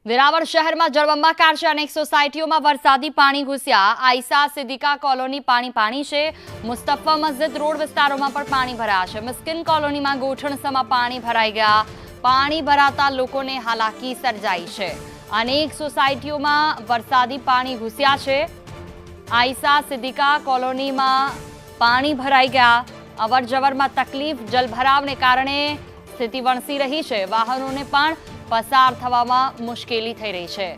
વેરાવળ શહેરમાં જળબંબાકાર છે। અનેક સોસાયટીઓમાં વરસાદી પાણી ઘૂસ્યા। આઈસા સિદ્દીકા કોલોની પાણી છે। મુસ્તફા મસ્જિદ રોડ વિસ્તારોમાં પણ પાણી ભરાયા છે। મિસ્કિન કોલોનીમાં ગોઠણસમાં પાણી ભરાઈ ગયા। પાણી ભરાતા લોકોને હાલાકી સર્જાઈ છે। અનેક સોસાયટીઓમાં વરસાદી પાણી ઘૂસ્યા છે। આઈસા સિદ્દીકા કોલોનીમાં પાણી ભરાઈ ગયા। અવરજવરમાં તકલીફ, જલભરાવને કારણે સ્થિતિ વણસી રહી છે। વાહનોને પણ પસાર થવામાં મુશ્કેલી થઈ રહી છે।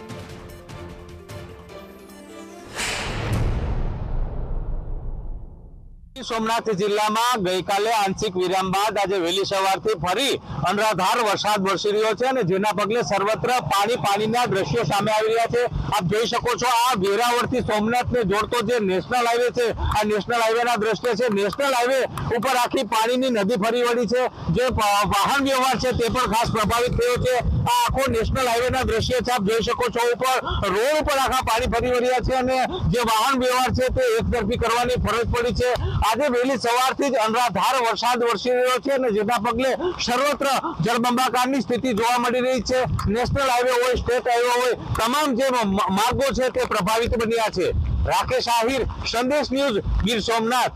સોમનાથ જિલ્લામાં ગઈકાલે આંશિક વિરામ બાદ આજે વહેલી સવારથી ફરી અનરાધાર વરસાદ વરસી રહ્યો છે અને જેના પગલે સર્વત્ર પાણીના દ્રશ્યો સામે આવી રહ્યા છે। આપ જોઈ શકો છો, આ વેરાવળથી સોમનાથને જોડતો જે નેશનલ હાઈવે છે, આ નેશનલ હાઈવેના દ્રશ્ય છે। નેશનલ હાઈવે ઉપર આખી પાણીની નદી ફરી વળી છે। જે વાહન વ્યવહાર છે તે પણ ખાસ પ્રભાવિત થયો છે। આ આખો નેશનલ હાઈવેના દ્રશ્ય છે, આપ જોઈ શકો છો। ઉપર રોડ ઉપર આખા પાણી ફરી વળ્યા છે અને જે વાહન વ્યવહાર છે તે એકતરફી કરવાની ફરજ પડી છે। આજે વહેલી સવારથી જ અનરાધાર વરસાદ વરસી રહ્યો છે અને જેના પગલે સર્વત્ર જળબંબાકારની સ્થિતિ જોવા મળી રહી છે। નેશનલ હાઈવે હોય, સ્ટેટ હાઈવે હોય, તમામ જે માર્ગો છે તે પ્રભાવિત બન્યા છે। રાકેશ આહિર, સંદેશ ન્યૂઝ, ગીર સોમનાથ।